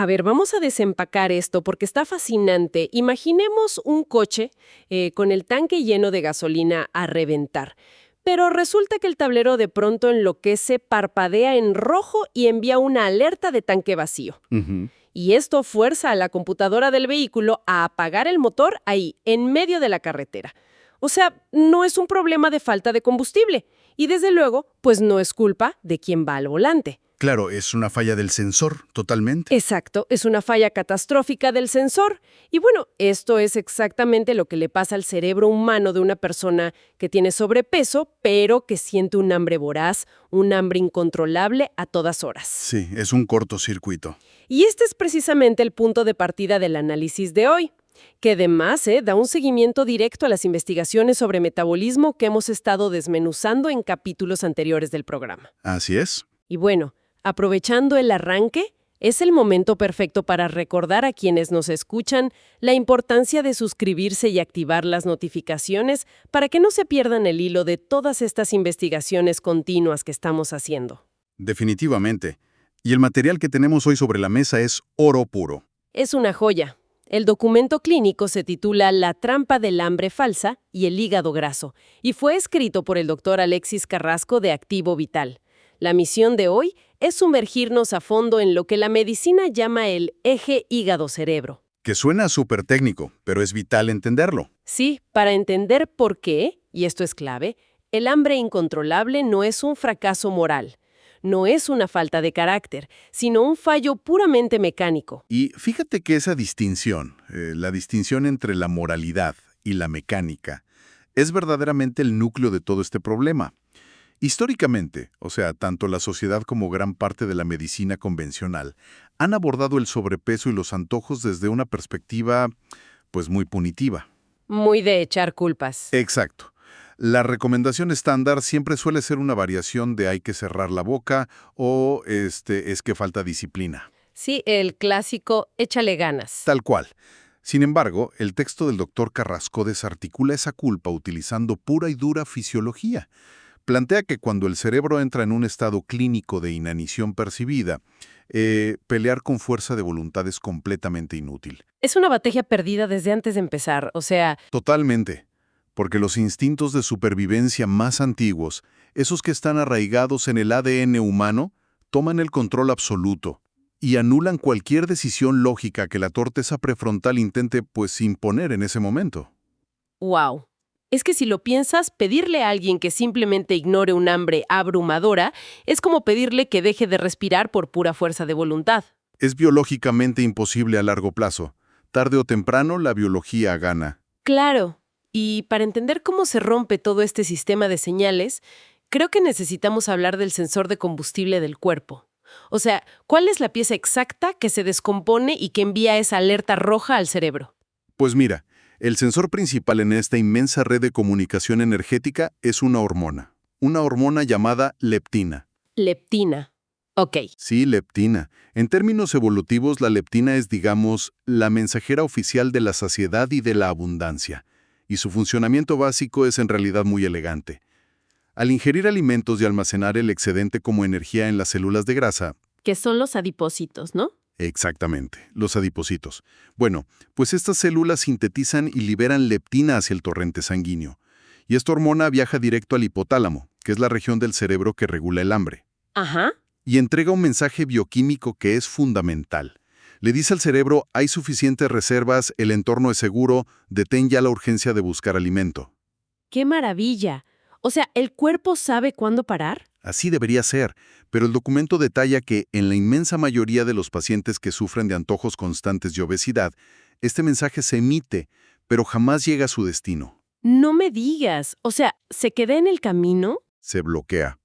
A ver, vamos a desempacar esto porque está fascinante. Imaginemos un coche con el tanque lleno de gasolina a reventar. Pero resulta que el tablero de pronto enloquece, parpadea en rojo y envía una alerta de tanque vacío. Ujú. Y esto fuerza a la computadora del vehículo a apagar el motor ahí, en medio de la carretera. O sea, no es un problema de falta de combustible. Y desde luego, pues no es culpa de quien va al volante. Claro, es una falla del sensor, totalmente. Exacto, es una falla catastrófica del sensor. Y bueno, esto es exactamente lo que le pasa al cerebro humano de una persona que tiene sobrepeso, pero que siente un hambre voraz, un hambre incontrolable a todas horas. Sí, es un cortocircuito. Y este es precisamente el punto de partida del análisis de hoy, que además da un seguimiento directo a las investigaciones sobre metabolismo que hemos estado desmenuzando en capítulos anteriores del programa. Así es. Y bueno, aprovechando el arranque, es el momento perfecto para recordar a quienes nos escuchan la importancia de suscribirse y activar las notificaciones para que no se pierdan el hilo de todas estas investigaciones continuas que estamos haciendo. Definitivamente. Y el material que tenemos hoy sobre la mesa es oro puro. Es una joya. El documento clínico se titula La trampa del hambre falsa y el hígado graso y fue escrito por el doctor Alexis Carrasco de Activo Vital. La misión de hoy es sumergirnos a fondo en lo que la medicina llama el eje hígado-cerebro. Que suena súper técnico, pero es vital entenderlo. Sí, para entender por qué, y esto es clave, el hambre incontrolable no es un fracaso moral, no es una falta de carácter, sino un fallo puramente mecánico. Y fíjate que esa distinción, la distinción entre la moralidad y la mecánica, es verdaderamente el núcleo de todo este problema. Históricamente, o sea, tanto la sociedad como gran parte de la medicina convencional han abordado el sobrepeso y los antojos desde una perspectiva, pues, muy punitiva. Muy de echar culpas. Exacto. La recomendación estándar siempre suele ser una variación de hay que cerrar la boca o es que falta disciplina. Sí, el clásico échale ganas. Tal cual. Sin embargo, el texto del doctor Carrasco desarticula esa culpa utilizando pura y dura fisiología. Plantea que cuando el cerebro entra en un estado clínico de inanición percibida, pelear con fuerza de voluntad es completamente inútil. Es una batalla perdida desde antes de empezar, o sea, Totalmente. Porque los instintos de supervivencia más antiguos, esos que están arraigados en el ADN humano, toman el control absoluto y anulan cualquier decisión lógica que la corteza prefrontal intente, pues, imponer en ese momento. wow. Es que si lo piensas, pedirle a alguien que simplemente ignore un hambre abrumadora es como pedirle que deje de respirar por pura fuerza de voluntad. Es biológicamente imposible a largo plazo. Tarde o temprano, la biología gana. Claro. Y para entender cómo se rompe todo este sistema de señales, creo que necesitamos hablar del sensor de combustible del cuerpo. O sea, ¿cuál es la pieza exacta que se descompone y que envía esa alerta roja al cerebro? Pues mira, el sensor principal en esta inmensa red de comunicación energética es una hormona llamada leptina. Leptina. Ok. Sí, leptina. En términos evolutivos, la leptina es, digamos, la mensajera oficial de la saciedad y de la abundancia. Y su funcionamiento básico es en realidad muy elegante. Al ingerir alimentos y almacenar el excedente como energía en las células de grasa. Que son los adipocitos, ¿no? Exactamente, los adipocitos. Bueno, pues estas células sintetizan y liberan leptina hacia el torrente sanguíneo. Y esta hormona viaja directo al hipotálamo, que es la región del cerebro que regula el hambre. Ajá. Y entrega un mensaje bioquímico que es fundamental. Le dice al cerebro, hay suficientes reservas, el entorno es seguro, detén ya la urgencia de buscar alimento. ¡Qué maravilla! O sea, ¿el cuerpo sabe cuándo parar? Así debería ser, pero el documento detalla que en la inmensa mayoría de los pacientes que sufren de antojos constantes y obesidad, este mensaje se emite, pero jamás llega a su destino. No me digas. O sea, ¿se queda en el camino? Se bloquea.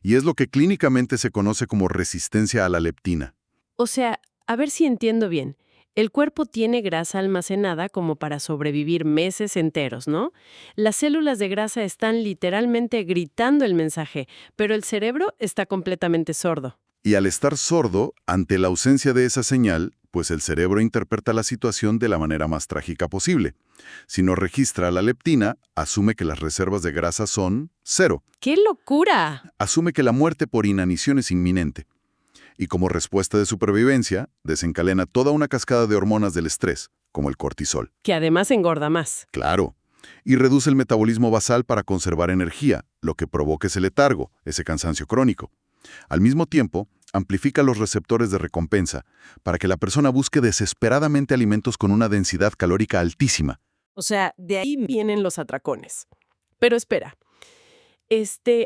Y es lo que clínicamente se conoce como resistencia a la leptina. O sea, a ver si entiendo bien. El cuerpo tiene grasa almacenada como para sobrevivir meses enteros, ¿no? Las células de grasa están literalmente gritando el mensaje, pero el cerebro está completamente sordo. Y al estar sordo, ante la ausencia de esa señal, pues el cerebro interpreta la situación de la manera más trágica posible. Si no registra la leptina, asume que las reservas de grasa son 0. ¡Qué locura! Asume que la muerte por inanición es inminente. y como respuesta de supervivencia, desencadena toda una cascada de hormonas del estrés, como el cortisol. Que además engorda más. Claro. Y reduce el metabolismo basal para conservar energía, lo que provoca ese letargo, ese cansancio crónico. Al mismo tiempo, amplifica los receptores de recompensa para que la persona busque desesperadamente alimentos con una densidad calórica altísima. O sea, de ahí vienen los atracones. Pero espera,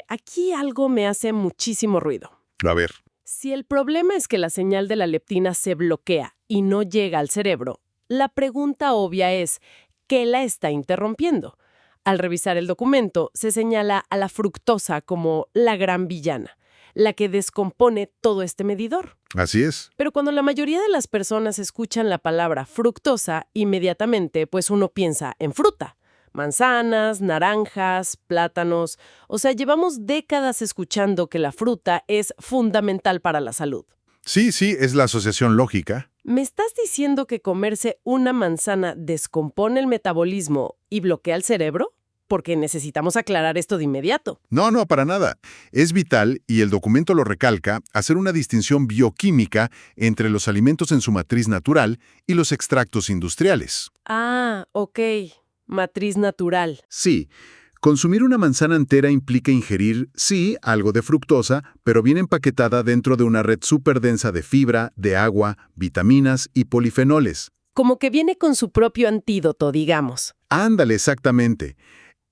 aquí algo me hace muchísimo ruido. A ver, Si el problema es que la señal de la leptina se bloquea y no llega al cerebro, la pregunta obvia es, ¿qué la está interrumpiendo? Al revisar el documento, se señala a la fructosa como la gran villana, la que descompone todo este medidor. así es. Pero cuando la mayoría de las personas escuchan la palabra fructosa, inmediatamente pues uno piensa en fruta. Manzanas, naranjas, plátanos. O sea, llevamos décadas escuchando que la fruta es fundamental para la salud. Sí, es la asociación lógica. ¿Me estás diciendo que comerse una manzana descompone el metabolismo y bloquea el cerebro? Porque necesitamos aclarar esto de inmediato. No, para nada. Es vital, y el documento lo recalca, hacer una distinción bioquímica entre los alimentos en su matriz natural y los extractos industriales. Ah, ok. Matriz natural. Sí, consumir una manzana entera implica ingerir, sí, algo de fructosa, pero bien empaquetada dentro de una red súper densa de fibra, de agua, vitaminas y polifenoles. Como que viene con su propio antídoto, digamos. Ándale, exactamente.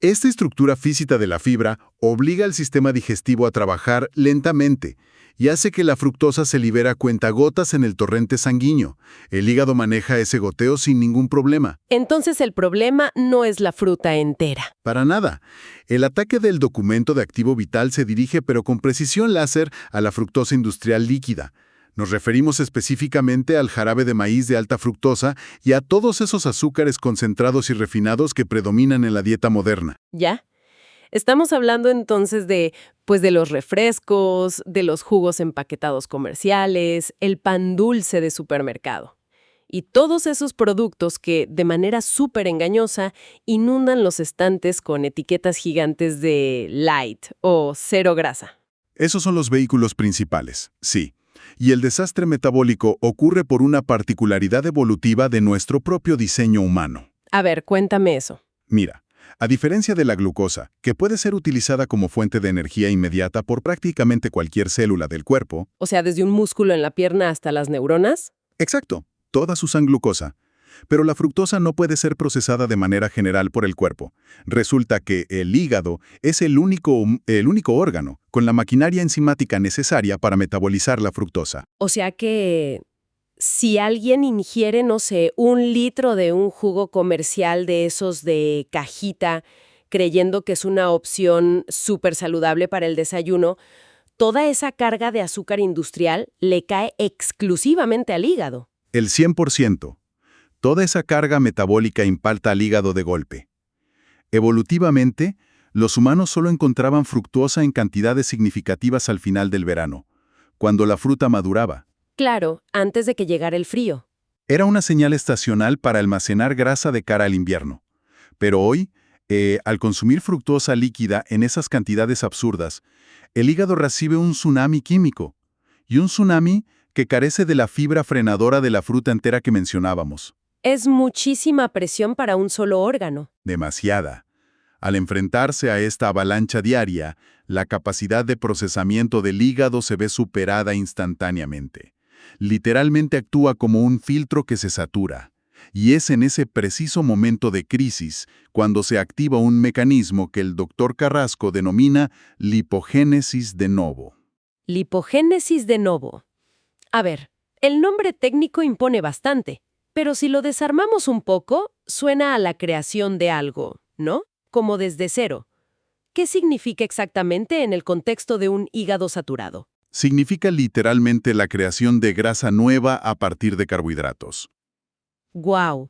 Esta estructura física de la fibra obliga al sistema digestivo a trabajar lentamente y hace que la fructosa se libera a cuentagotas en el torrente sanguíneo. El hígado maneja ese goteo sin ningún problema. Entonces el problema no es la fruta entera. Para nada. El ataque del documento de activo vital se dirige pero con precisión láser a la fructosa industrial líquida. Nos referimos específicamente al jarabe de maíz de alta fructosa y a todos esos azúcares concentrados y refinados que predominan en la dieta moderna. ¿Ya? Estamos hablando entonces de los refrescos, de los jugos empaquetados comerciales, el pan dulce de supermercado. Y todos esos productos que, de manera súper engañosa, inundan los estantes con etiquetas gigantes de light o cero grasa. Esos son los vehículos principales, sí. Y el desastre metabólico ocurre por una particularidad evolutiva de nuestro propio diseño humano. A ver, cuéntame eso. Mira, a diferencia de la glucosa, que puede ser utilizada como fuente de energía inmediata por prácticamente cualquier célula del cuerpo. O sea, desde un músculo en la pierna hasta las neuronas. Exacto, todas usan glucosa. Pero la fructosa no puede ser procesada de manera general por el cuerpo. Resulta que el hígado es el único órgano con la maquinaria enzimática necesaria para metabolizar la fructosa. O sea que si alguien ingiere, no sé, 1 litro de un jugo comercial de esos de cajita, creyendo que es una opción súper saludable para el desayuno, toda esa carga de azúcar industrial le cae exclusivamente al hígado. El 100%. Toda esa carga metabólica impacta al hígado de golpe. Evolutivamente, los humanos solo encontraban fructosa en cantidades significativas al final del verano, cuando la fruta maduraba. Claro, antes de que llegara el frío. Era una señal estacional para almacenar grasa de cara al invierno. Pero hoy, al consumir fructosa líquida en esas cantidades absurdas, el hígado recibe un tsunami químico. Y un tsunami que carece de la fibra frenadora de la fruta entera que mencionábamos. Es muchísima presión para un solo órgano. Demasiada. Al enfrentarse a esta avalancha diaria, la capacidad de procesamiento del hígado se ve superada instantáneamente. Literalmente actúa como un filtro que se satura. Y es en ese preciso momento de crisis cuando se activa un mecanismo que el doctor Carrasco denomina lipogénesis de novo. Lipogénesis de novo. A ver, el nombre técnico impone bastante. Pero si lo desarmamos un poco, suena a la creación de algo, ¿no? Como desde cero. ¿Qué significa exactamente en el contexto de un hígado saturado? Significa literalmente la creación de grasa nueva a partir de carbohidratos. ¡Guau!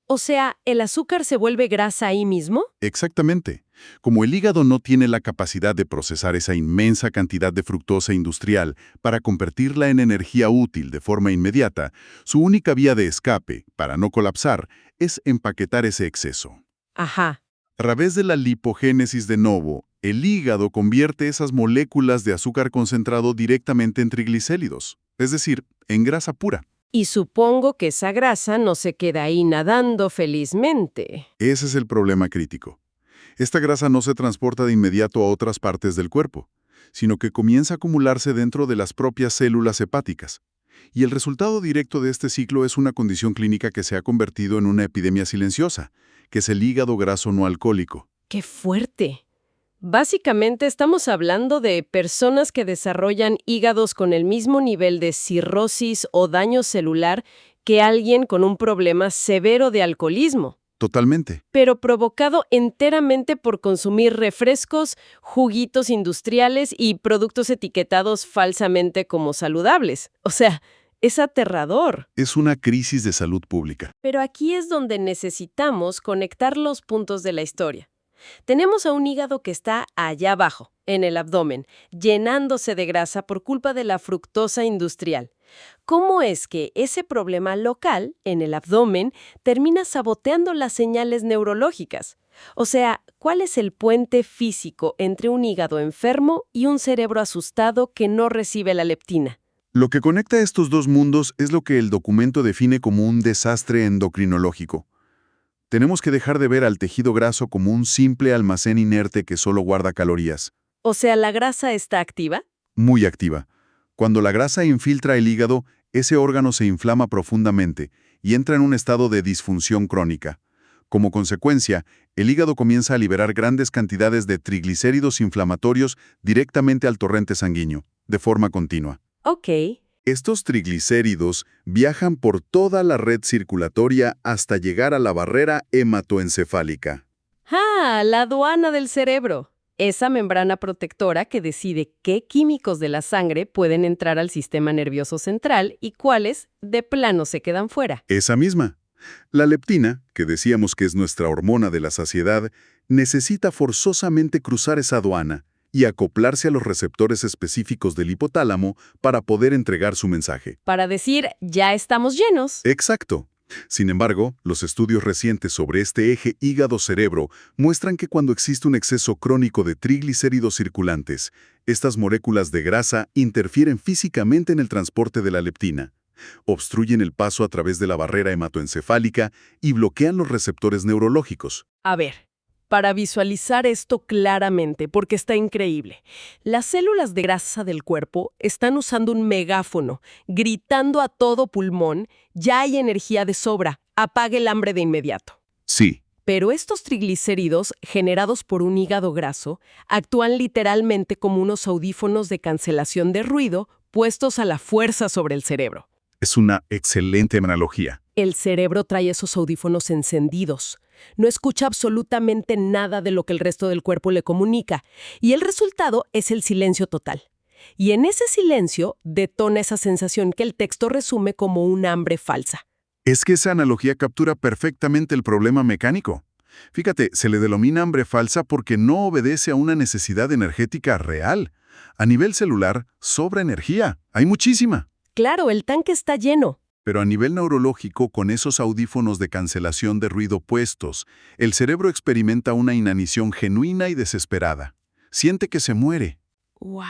O sea, ¿el azúcar se vuelve grasa ahí mismo? Exactamente. Como el hígado no tiene la capacidad de procesar esa inmensa cantidad de fructosa industrial para convertirla en energía útil de forma inmediata, su única vía de escape, para no colapsar, es empaquetar ese exceso. Ajá. A través de la lipogénesis de novo, el hígado convierte esas moléculas de azúcar concentrado directamente en triglicéridos. es decir, en grasa pura. Y supongo que esa grasa no se queda ahí nadando felizmente. Ese es el problema crítico. Esta grasa no se transporta de inmediato a otras partes del cuerpo, sino que comienza a acumularse dentro de las propias células hepáticas. Y el resultado directo de este ciclo es una condición clínica que se ha convertido en una epidemia silenciosa, que es el hígado graso no alcohólico. ¡Qué fuerte! Básicamente estamos hablando de personas que desarrollan hígados con el mismo nivel de cirrosis o daño celular que alguien con un problema severo de alcoholismo, Totalmente. pero provocado enteramente por consumir refrescos, juguitos industriales y productos etiquetados falsamente como saludables. O sea, es aterrador. Es una crisis de salud pública. Pero aquí es donde necesitamos conectar los puntos de la historia. Tenemos a un hígado que está allá abajo, en el abdomen, llenándose de grasa por culpa de la fructosa industrial. ¿Cómo es que ese problema local, en el abdomen, termina saboteando las señales neurológicas? O sea, ¿cuál es el puente físico entre un hígado enfermo y un cerebro asustado que no recibe la leptina? Lo que conecta estos dos mundos es lo que el documento define como un desastre endocrinológico. Tenemos que dejar de ver al tejido graso como un simple almacén inerte que solo guarda calorías. O sea, ¿la grasa está activa? Muy activa. Cuando la grasa infiltra el hígado, ese órgano se inflama profundamente y entra en un estado de disfunción crónica. Como consecuencia, el hígado comienza a liberar grandes cantidades de triglicéridos inflamatorios directamente al torrente sanguíneo, de forma continua. Ok. Estos triglicéridos viajan por toda la red circulatoria hasta llegar a la barrera hematoencefálica. ¡Ah! La aduana del cerebro. Esa membrana protectora que decide qué químicos de la sangre pueden entrar al sistema nervioso central y cuáles, de plano, se quedan fuera. Esa misma. La leptina, que decíamos que es nuestra hormona de la saciedad, necesita forzosamente cruzar esa aduana y acoplarse a los receptores específicos del hipotálamo para poder entregar su mensaje. Para decir, ya estamos llenos. Exacto. Sin embargo, los estudios recientes sobre este eje hígado-cerebro muestran que cuando existe un exceso crónico de triglicéridos circulantes, estas moléculas de grasa interfieren físicamente en el transporte de la leptina, obstruyen el paso a través de la barrera hematoencefálica y bloquean los receptores neurológicos. A ver, para visualizar esto claramente, porque está increíble. Las células de grasa del cuerpo están usando un megáfono, gritando a todo pulmón, ya hay energía de sobra, apague el hambre de inmediato. Sí. Pero estos triglicéridos, generados por un hígado graso, actúan literalmente como unos audífonos de cancelación de ruido puestos a la fuerza sobre el cerebro. Es una excelente analogía. El cerebro trae esos audífonos encendidos. No escucha absolutamente nada de lo que el resto del cuerpo le comunica, y el resultado es el silencio total. Y en ese silencio detona esa sensación que el texto resume como un hambre falsa. Es que esa analogía captura perfectamente el problema mecánico. Fíjate, se le denomina hambre falsa porque no obedece a una necesidad energética real. A nivel celular, sobra energía. Hay muchísima. Claro, el tanque está lleno. Pero a nivel neurológico, con esos audífonos de cancelación de ruido puestos, el cerebro experimenta una inanición genuina y desesperada. Siente que se muere. ¡Wow!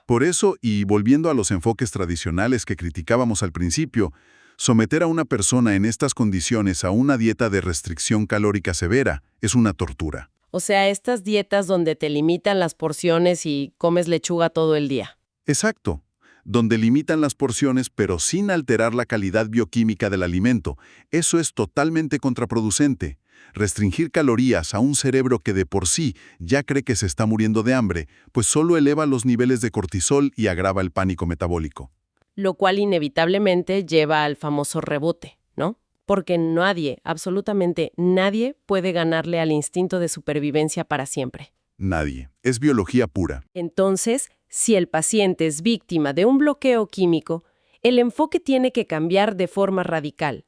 Por eso, y volviendo a los enfoques tradicionales que criticábamos al principio, someter a una persona en estas condiciones a una dieta de restricción calórica severa es una tortura. O sea, estas dietas donde te limitan las porciones y comes lechuga todo el día. Exacto. Donde limitan las porciones pero sin alterar la calidad bioquímica del alimento. Eso es totalmente contraproducente. Restringir calorías a un cerebro que de por sí ya cree que se está muriendo de hambre, pues solo eleva los niveles de cortisol y agrava el pánico metabólico. Lo cual inevitablemente lleva al famoso rebote, ¿no? Porque nadie, absolutamente nadie, puede ganarle al instinto de supervivencia para siempre. Nadie. Es biología pura. Entonces, si el paciente es víctima de un bloqueo químico, el enfoque tiene que cambiar de forma radical.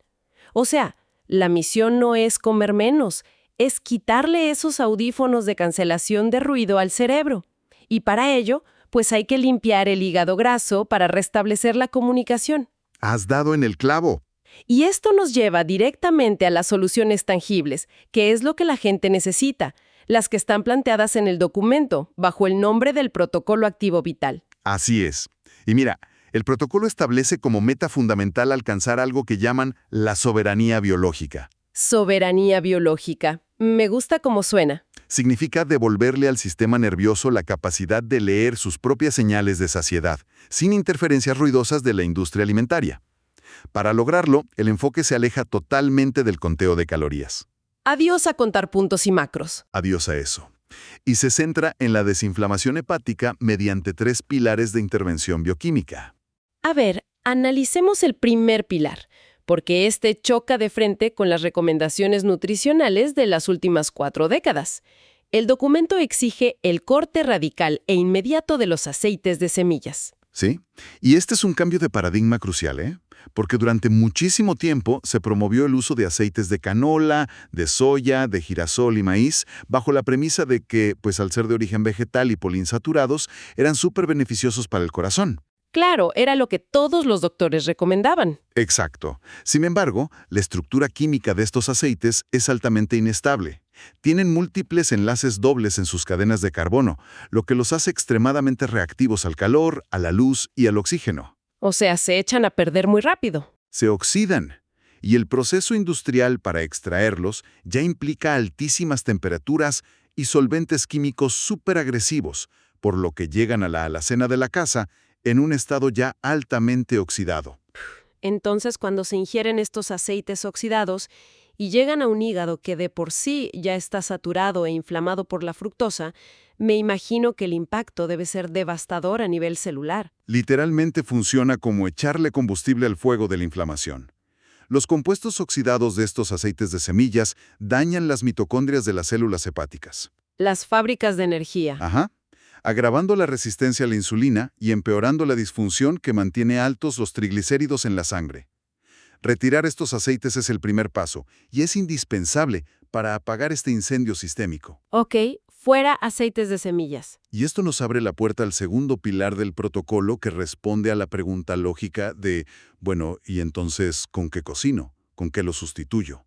O sea, la misión no es comer menos, es quitarle esos audífonos de cancelación de ruido al cerebro. Y para ello, pues hay que limpiar el hígado graso para restablecer la comunicación. Has dado en el clavo. Y esto nos lleva directamente a las soluciones tangibles, que es lo que la gente necesita, las que están planteadas en el documento, bajo el nombre del Protocolo Activo Vital. Así es. Y mira, El protocolo establece como meta fundamental alcanzar algo que llaman la soberanía biológica. Soberanía biológica. Me gusta cómo suena. Significa devolverle al sistema nervioso la capacidad de leer sus propias señales de saciedad, sin interferencias ruidosas de la industria alimentaria. Para lograrlo, el enfoque se aleja totalmente del conteo de calorías. Adiós a contar puntos y macros. Adiós a eso. Y se centra en la desinflamación hepática mediante 3 pilares de intervención bioquímica. A ver, analicemos el primer pilar, porque este choca de frente con las recomendaciones nutricionales de las últimas 4 décadas. El documento exige el corte radical e inmediato de los aceites de semillas. ¿Sí? Y este es un cambio de paradigma crucial, ¿eh? Porque durante muchísimo tiempo se promovió el uso de aceites de canola, de soya, de girasol y maíz, bajo la premisa de que, pues al ser de origen vegetal y poliinsaturados, eran súper beneficiosos para el corazón. Claro, era lo que todos los doctores recomendaban. Exacto. Sin embargo, la estructura química de estos aceites es altamente inestable. Tienen múltiples enlaces dobles en sus cadenas de carbono, lo que los hace extremadamente reactivos al calor, a la luz y al oxígeno. O sea, se echan a perder muy rápido. Se oxidan, y el proceso industrial para extraerlos ya implica altísimas temperaturas y solventes químicos superagresivos, por lo que llegan a la alacena de la casa en un estado ya altamente oxidado. Entonces, cuando se ingieren estos aceites oxidados y llegan a un hígado que de por sí ya está saturado e inflamado por la fructosa, me imagino que el impacto debe ser devastador a nivel celular. Literalmente funciona como echarle combustible al fuego de la inflamación. Los compuestos oxidados de estos aceites de semillas dañan las mitocondrias de las células hepáticas. Las fábricas de energía. Ajá. Agravando la resistencia a la insulina y empeorando la disfunción que mantiene altos los triglicéridos en la sangre. Retirar estos aceites es el primer paso y es indispensable para apagar este incendio sistémico. Ok, fuera aceites de semillas. Y esto nos abre la puerta al segundo pilar del protocolo que responde a la pregunta lógica de, bueno, ¿y entonces con qué cocino? ¿Con qué lo sustituyo?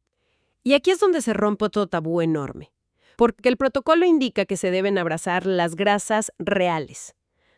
Y aquí es donde se rompe otro tabú enorme. Porque el protocolo indica que se deben abrazar las grasas reales.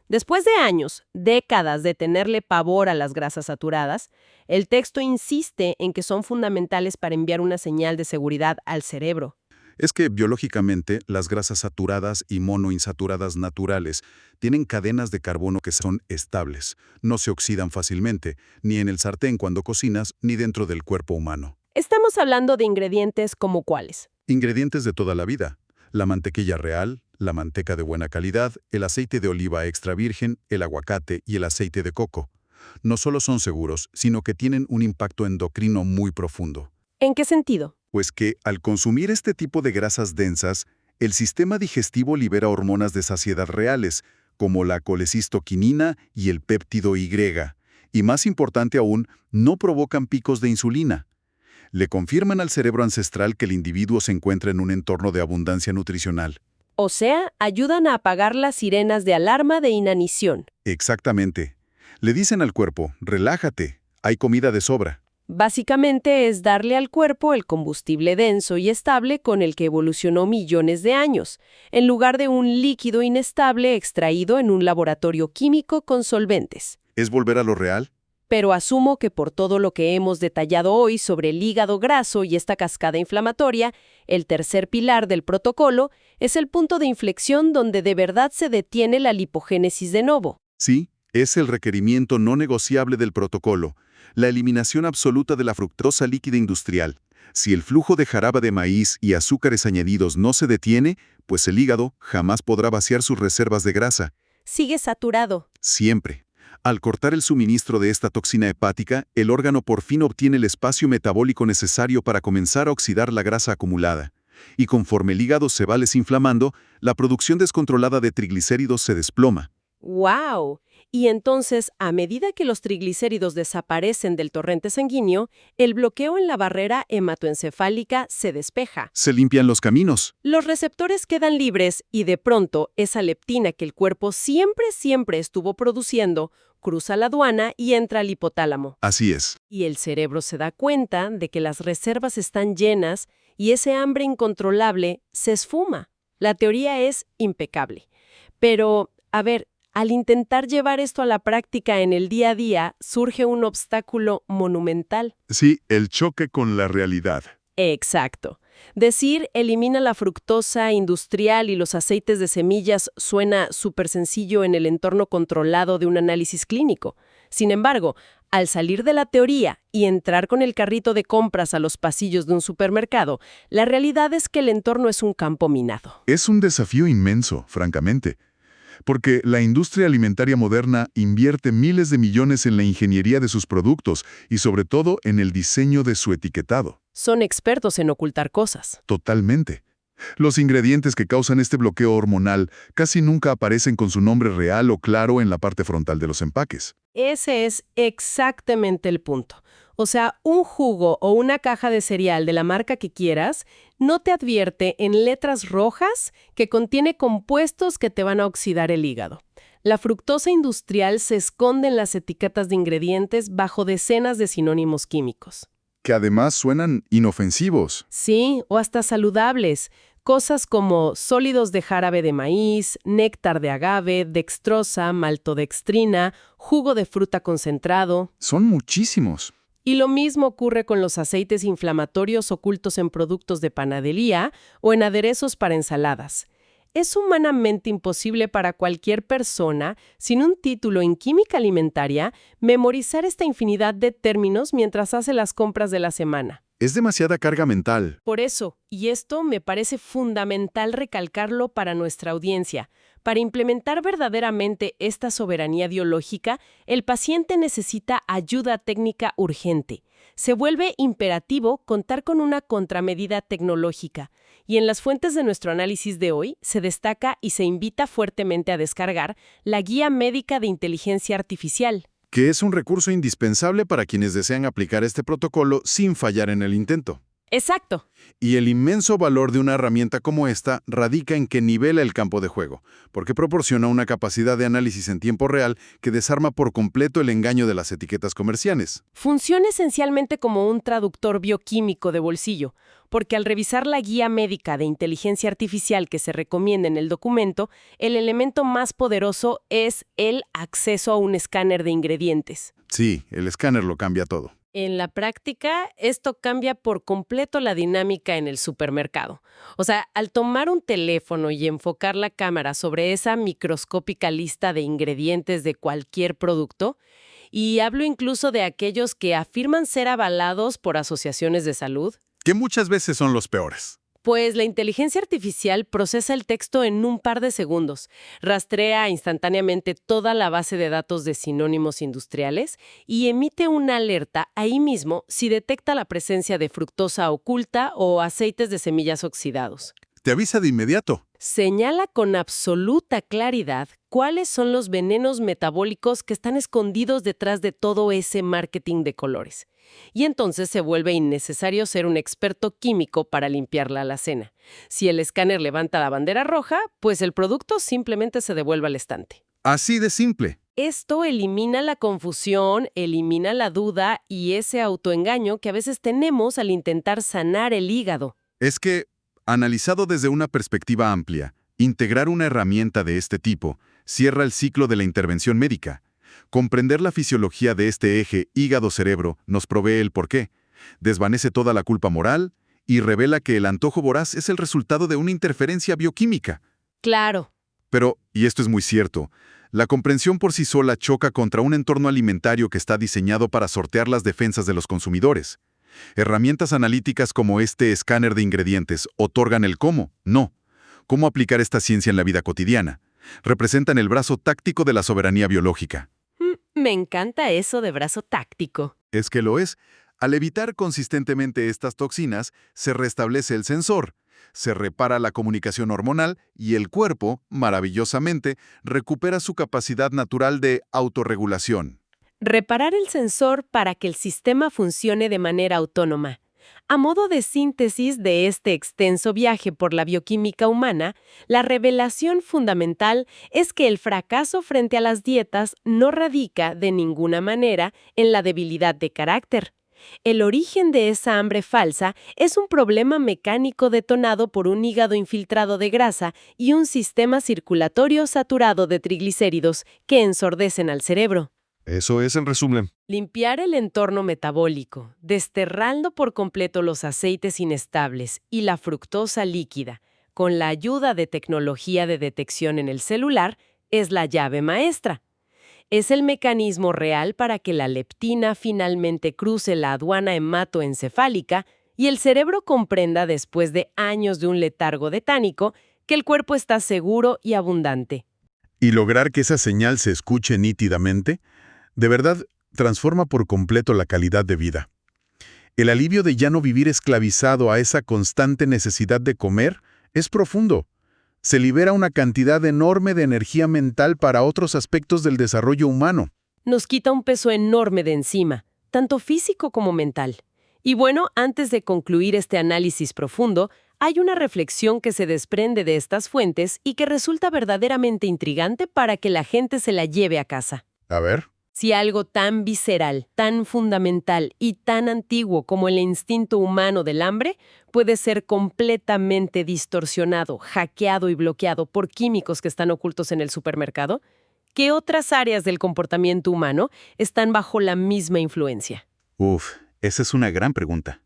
Después de años, décadas de tenerle pavor a las grasas saturadas, el texto insiste en que son fundamentales para enviar una señal de seguridad al cerebro. Es que biológicamente las grasas saturadas y monoinsaturadas naturales tienen cadenas de carbono que son estables, no se oxidan fácilmente, ni en el sartén cuando cocinas, ni dentro del cuerpo humano. Estamos hablando de ingredientes como cuáles. Ingredientes de toda la vida: la mantequilla real, la manteca de buena calidad, el aceite de oliva extra virgen, el aguacate y el aceite de coco. No solo son seguros, sino que tienen un impacto endocrino muy profundo. ¿En qué sentido? Pues que, al consumir este tipo de grasas densas, el sistema digestivo libera hormonas de saciedad reales, como la colecistoquinina y el péptido Y. Y más importante aún, no provocan picos de insulina. Le confirman al cerebro ancestral que el individuo se encuentra en un entorno de abundancia nutricional. O sea, ayudan a apagar las sirenas de alarma de inanición. Exactamente. Le dicen al cuerpo, relájate, hay comida de sobra. Básicamente es darle al cuerpo el combustible denso y estable con el que evolucionó millones de años, en lugar de un líquido inestable extraído en un laboratorio químico con solventes. ¿Es volver a lo real? Pero asumo que por todo lo que hemos detallado hoy sobre el hígado graso y esta cascada inflamatoria, el tercer pilar del protocolo es el punto de inflexión donde de verdad se detiene la lipogénesis de novo. Sí, es el requerimiento no negociable del protocolo, la eliminación absoluta de la fructosa líquida industrial. Si el flujo de jarabe de maíz y azúcares añadidos no se detiene, pues el hígado jamás podrá vaciar sus reservas de grasa. Sigue saturado. Siempre. Al cortar el suministro de esta toxina hepática, el órgano por fin obtiene el espacio metabólico necesario para comenzar a oxidar la grasa acumulada. Y conforme el hígado se va desinflamando, la producción descontrolada de triglicéridos se desploma. ¡Wow! Y entonces, a medida que los triglicéridos desaparecen del torrente sanguíneo, el bloqueo en la barrera hematoencefálica se despeja. Se limpian los caminos. Los receptores quedan libres y de pronto esa leptina que el cuerpo siempre estuvo produciendo cruza la aduana y entra al hipotálamo. Así es. Y el cerebro se da cuenta de que las reservas están llenas y ese hambre incontrolable se esfuma. La teoría es impecable. Pero, a ver, Al intentar llevar esto a la práctica en el día a día, surge un obstáculo monumental. Sí, el choque con la realidad. Exacto. Decir elimina la fructosa industrial y los aceites de semillas suena súper sencillo en el entorno controlado de un análisis clínico. Sin embargo, al salir de la teoría y entrar con el carrito de compras a los pasillos de un supermercado, la realidad es que el entorno es un campo minado. Es un desafío inmenso, francamente, porque la industria alimentaria moderna invierte miles de millones en la ingeniería de sus productos y sobre todo en el diseño de su etiquetado. Son expertos en ocultar cosas. Totalmente. Los ingredientes que causan este bloqueo hormonal casi nunca aparecen con su nombre real o claro en la parte frontal de los empaques. Ese es exactamente el punto. O sea, un jugo o una caja de cereal de la marca que quieras no te advierte en letras rojas que contiene compuestos que te van a oxidar el hígado. La fructosa industrial se esconde en las etiquetas de ingredientes bajo decenas de sinónimos químicos. Que además suenan inofensivos. Sí, o hasta saludables. Cosas como sólidos de jarabe de maíz, néctar de agave, dextrosa, maltodextrina, jugo de fruta concentrado. Son muchísimos. Y lo mismo ocurre con los aceites inflamatorios ocultos en productos de panadería o en aderezos para ensaladas. Es humanamente imposible para cualquier persona, sin un título en química alimentaria, memorizar esta infinidad de términos mientras hace las compras de la semana. Es demasiada carga mental. Por eso, y esto me parece fundamental recalcarlo para nuestra audiencia, para implementar verdaderamente esta soberanía biológica, el paciente necesita ayuda técnica urgente. Se vuelve imperativo contar con una contramedida tecnológica, y en las fuentes de nuestro análisis de hoy se destaca y se invita fuertemente a descargar la Guía Médica de Inteligencia Artificial. Que es un recurso indispensable para quienes desean aplicar este protocolo sin fallar en el intento. Exacto. Y el inmenso valor de una herramienta como esta radica en que nivela el campo de juego, porque proporciona una capacidad de análisis en tiempo real que desarma por completo el engaño de las etiquetas comerciales. Funciona esencialmente como un traductor bioquímico de bolsillo, porque al revisar la guía médica de inteligencia artificial que se recomienda en el documento, el elemento más poderoso es el acceso a un escáner de ingredientes. Sí, el escáner lo cambia todo. En la práctica, esto cambia por completo la dinámica en el supermercado. O sea, al tomar un teléfono y enfocar la cámara sobre esa microscópica lista de ingredientes de cualquier producto, y hablo incluso de aquellos que afirman ser avalados por asociaciones de salud, Que muchas veces son los peores. pues la inteligencia artificial procesa el texto en un par de segundos, rastrea instantáneamente toda la base de datos de sinónimos industriales y emite una alerta ahí mismo si detecta la presencia de fructosa oculta o aceites de semillas oxidados. Te avisa de inmediato. Señala con absoluta claridad cuáles son los venenos metabólicos que están escondidos detrás de todo ese marketing de colores. Y entonces se vuelve innecesario ser un experto químico para limpiar la alacena. Si el escáner levanta la bandera roja, pues el producto simplemente se devuelve al estante. Así de simple. Esto elimina la confusión, elimina la duda y ese autoengaño que a veces tenemos al intentar sanar el hígado. Es que, analizado desde una perspectiva amplia, integrar una herramienta de este tipo cierra el ciclo de la intervención médica. Comprender la fisiología de este eje hígado-cerebro nos provee el porqué, desvanece toda la culpa moral y revela que el antojo voraz es el resultado de una interferencia bioquímica. Claro. Pero, y esto es muy cierto, la comprensión por sí sola choca contra un entorno alimentario que está diseñado para sortear las defensas de los consumidores. Herramientas analíticas como este escáner de ingredientes otorgan el cómo, no. Cómo aplicar esta ciencia en la vida cotidiana. Representan el brazo táctico de la soberanía biológica. Me encanta eso de brazo táctico. Es que lo es. Al evitar consistentemente estas toxinas, se restablece el sensor, se repara la comunicación hormonal y el cuerpo, maravillosamente, recupera su capacidad natural de autorregulación. Reparar el sensor para que el sistema funcione de manera autónoma. A modo de síntesis de este extenso viaje por la bioquímica humana, la revelación fundamental es que el fracaso frente a las dietas no radica de ninguna manera en la debilidad de carácter. El origen de esa hambre falsa es un problema mecánico detonado por un hígado infiltrado de grasa y un sistema circulatorio saturado de triglicéridos que ensordecen al cerebro. Eso es en resumen. Limpiar el entorno metabólico, desterrando por completo los aceites inestables y la fructosa líquida, con la ayuda de tecnología de detección en el celular, es la llave maestra. Es el mecanismo real para que la leptina finalmente cruce la aduana hematoencefálica y el cerebro comprenda, después de años de un letargo tetánico, que el cuerpo está seguro y abundante. Y lograr que esa señal se escuche nítidamente, de verdad, transforma por completo la calidad de vida. El alivio de ya no vivir esclavizado a esa constante necesidad de comer es profundo. Se libera una cantidad enorme de energía mental para otros aspectos del desarrollo humano. Nos quita un peso enorme de encima, tanto físico como mental. Y bueno, antes de concluir este análisis profundo, hay una reflexión que se desprende de estas fuentes y que resulta verdaderamente intrigante para que la gente se la lleve a casa. A ver. Si algo tan visceral, tan fundamental y tan antiguo como el instinto humano del hambre puede ser completamente distorsionado, hackeado y bloqueado por químicos que están ocultos en el supermercado, ¿qué otras áreas del comportamiento humano están bajo la misma influencia? Esa es una gran pregunta.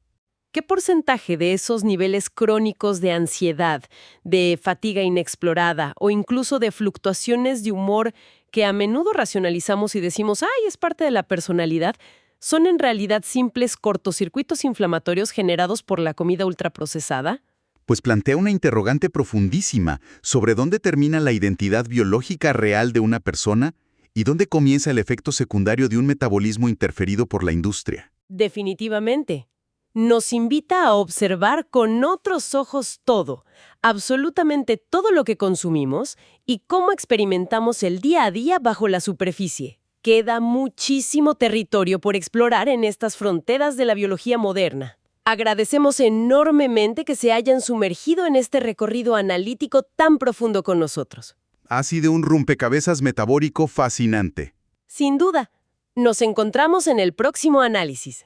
¿Qué porcentaje de esos niveles crónicos de ansiedad, de fatiga inexplorada o incluso de fluctuaciones de humor que a menudo racionalizamos y decimos, ¡ay, es parte de la personalidad!, son en realidad simples cortocircuitos inflamatorios generados por la comida ultraprocesada? Pues plantea una interrogante profundísima sobre dónde termina la identidad biológica real de una persona y dónde comienza el efecto secundario de un metabolismo interferido por la industria. Definitivamente. Nos invita a observar con otros ojos todo, absolutamente todo lo que consumimos y cómo experimentamos el día a día bajo la superficie. Queda muchísimo territorio por explorar en estas fronteras de la biología moderna. Agradecemos enormemente que se hayan sumergido en este recorrido analítico tan profundo con nosotros. Ha sido un rompecabezas metabólico fascinante. Sin duda. Nos encontramos en el próximo análisis.